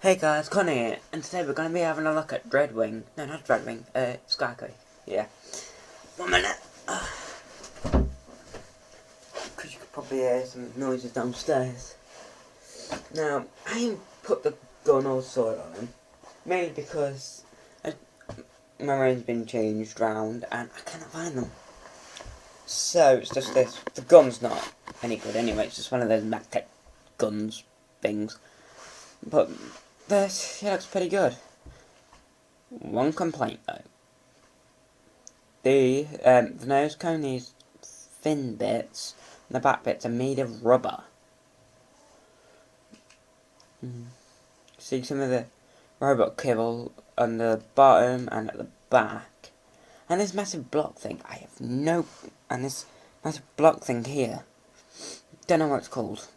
Hey guys, Connor here, and today we're going to be having a look at Dreadwing. No, not Dreadwing, SKYQuake. Yeah. 1 minute. Because you could probably hear some noises downstairs. Now, I ain't put the gun or sword on him, mainly because my range's been changed round and I cannot find them. So, it's just this. The gun's not any good anyway, it's just one of those MacTech guns things. But this, he looks pretty good. One complaint though. The nose cone, these thin bits, and the back bits are made of rubber. See some of the robot kibble on the bottom and at the back. And this massive block thing, and this massive block thing here, don't know what it's called.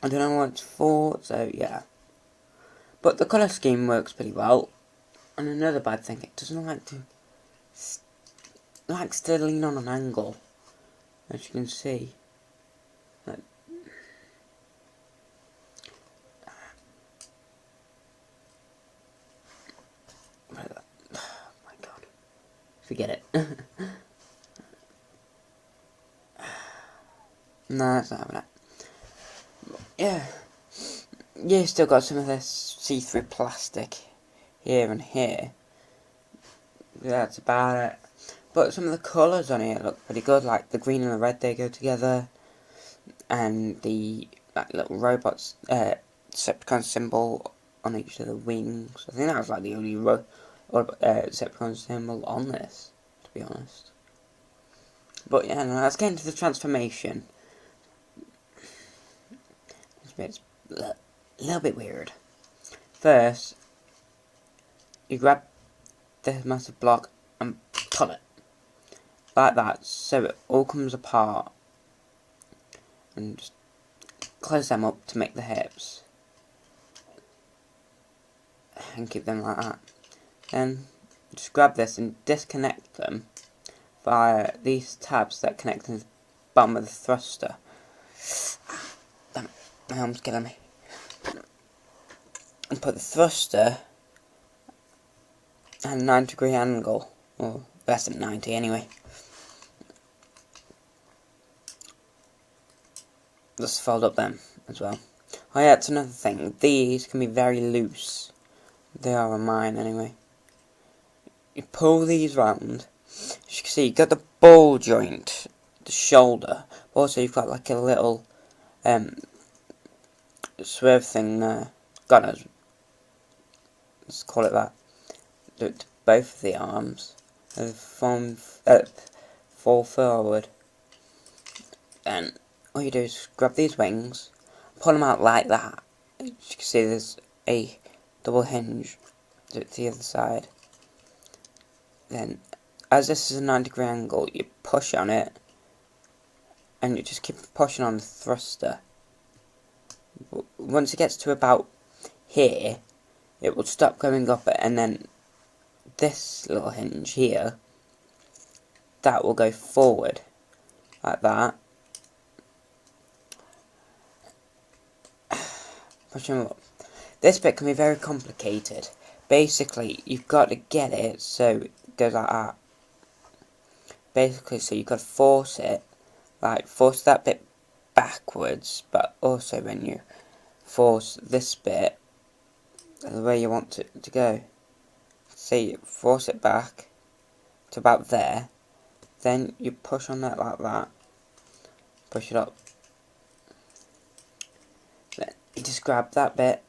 I don't know what it's for, so yeah. But the colour scheme works pretty well. And another bad thing, it doesn't likes to lean on an angle, as you can see. Like, oh my god, forget it. No, that's not having it. Yeah, you still got some of this see-through plastic here and here. That's about it. But some of the colours on here look pretty good, like the green and the red, they go together. And the little robots, Decepticon symbol on each of the wings. I think that was like the only Decepticon symbol on this, to be honest. But yeah, no, let's get into the transformation. It's a little bit weird. First, you grab the massive block and pull it. Like that, so it all comes apart. And just close them up to make the hips. And keep them like that. Then, just grab this and disconnect them via these tabs that connect to the bottom of the thruster. Damn it, my arm's killing me. And put the thruster at a 90-degree angle, or less than 90 anyway. Just fold up them as well. Oh yeah, that's another thing. These can be very loose. They are on mine anyway. You pull these round. As you can see, you've got the ball joint, the shoulder. Also, you've got like a little swerve thing there. God knows. Let's call it that. Do it to both of the arms. Fall forward. And all you do is grab these wings, pull them out like that. As you can see, there's a double hinge to the other side. Then, as this is a 90-degree angle, you push on it, and you just keep pushing on the thruster. Once it gets to about here, it will stop going up, and then this little hinge here, that will go forward, like that. Push them up. This bit can be very complicated. Basically, you've got to get it so it goes like that. Basically, so you've got to force it, like force that bit backwards, but also when you force this bit the way you want it to go. See, force it back to about there, then you push on that like that, push it up. Then you just grab that bit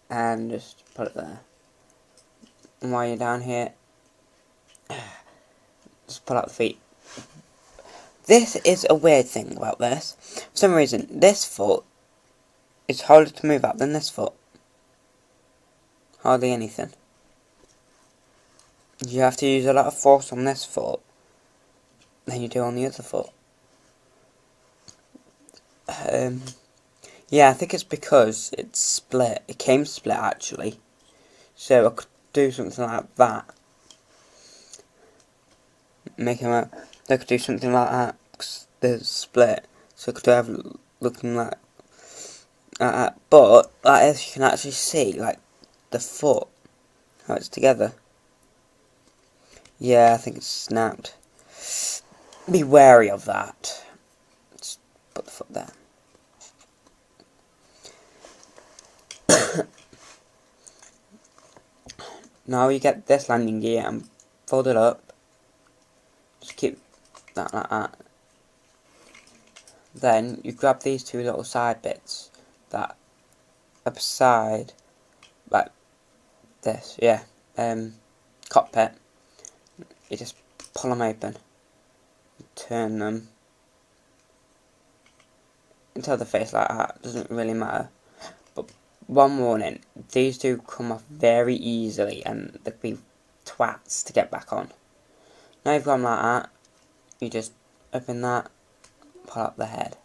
and just put it there. And while you're down here, just pull out the feet. This is a weird thing about this. For some reason, this foot is harder to move out than this foot. Hardly anything. You have to use a lot of force on this foot than you do on the other foot. Yeah, I think it's because it's split. It came split actually. So I could do something like that. Make him out. I could do something like that because there's split. So I could have looking like But like this, you can actually see like the foot, how it's together. Yeah, I think it's snapped. Be wary of that. Just put the foot there. Now you get this landing gear and fold it up. Just keep that like that. Then you grab these two little side bits that are beside, like this, yeah, cockpit. You just pull them open, turn them until they face like that. Doesn't really matter. But one warning: these do come off very easily, and they can be twats to get back on. Now you've got them like that. You just open that, pull up the head.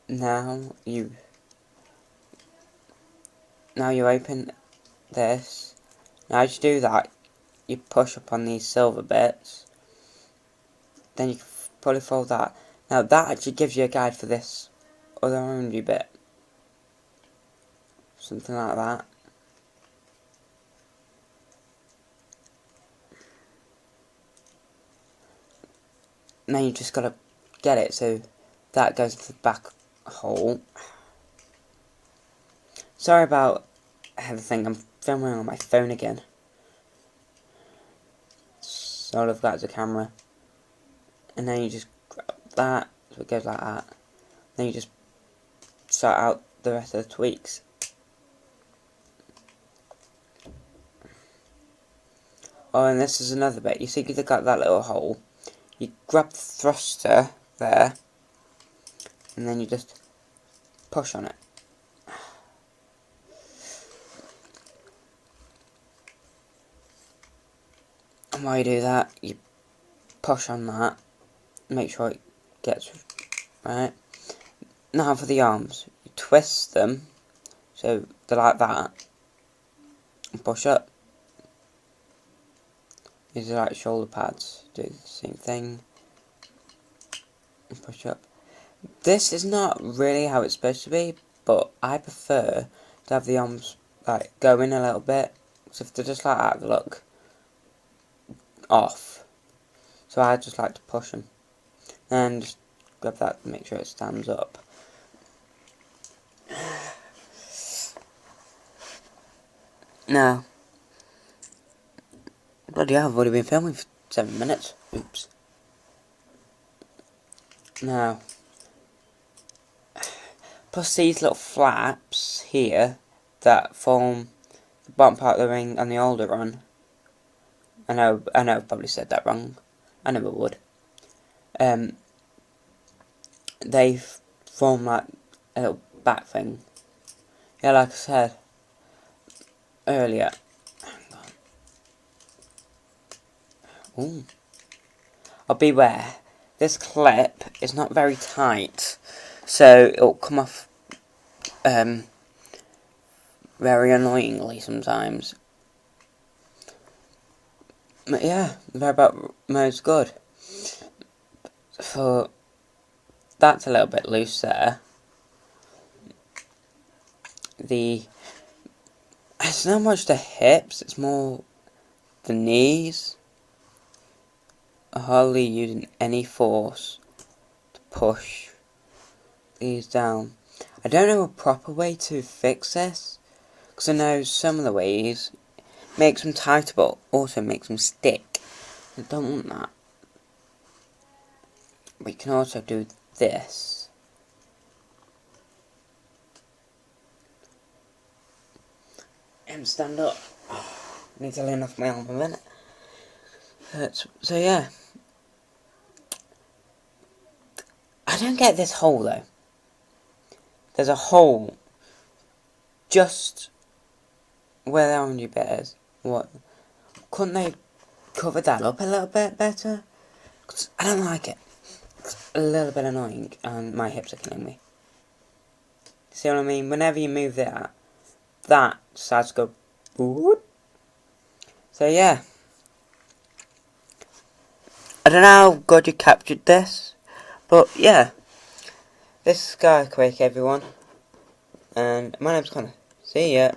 Now you open this. Now as you do that, you push up on these silver bits. Then you can probably fold that. Now that actually gives you a guide for this other orangey bit. Something like that. Now you just gotta get it so that goes into the back hole. Sorry about everything, I'm filming on my phone again. So all I've got is a camera. And then you just grab that, so it goes like that. Then you just start out the rest of the tweaks. Oh, and this is another bit. You see you've got that little hole. You grab the thruster there, and then you just push on it. And while you do that, you push on that, make sure it gets right. Now for the arms, you twist them so they're like that, and push up. These are like shoulder pads, do the same thing, and push up. This is not really how it's supposed to be, but I prefer to have the arms like go in a little bit, so if they're just like that, they look off. So I just like to push them, and just grab that to make sure it stands up. Now, bloody hell, I've already been filming for 7 minutes. Oops. Now, plus these little flaps here that form the bottom part of the ring and the older one. I know I've probably said that wrong. I never would. They form like a little back thing. Yeah, like I said earlier. Hang on. Ooh. Oh, beware. This clip is not very tight, so it'll come off very annoyingly sometimes. But yeah, the variable mode's good. So that's a little bit loose there. It's not much the hips, it's more the knees. I'm hardly using any force to push these down. I don't know a proper way to fix this, because I know some of the ways makes them tighter but also makes them stick. I don't want that. We can also do this. And stand up. I need to lean off my arm a minute. So yeah. I don't get this hole though. There's a hole just where the orangey bit is. What? Couldn't they cover that up a little bit better? 'Cause I don't like it. It's a little bit annoying and my hips are killing me. See what I mean? Whenever you move that starts to go whoop. So yeah. I don't know how good you captured this, but yeah. this is SKYQuake, everyone, and my name's Connor. See ya.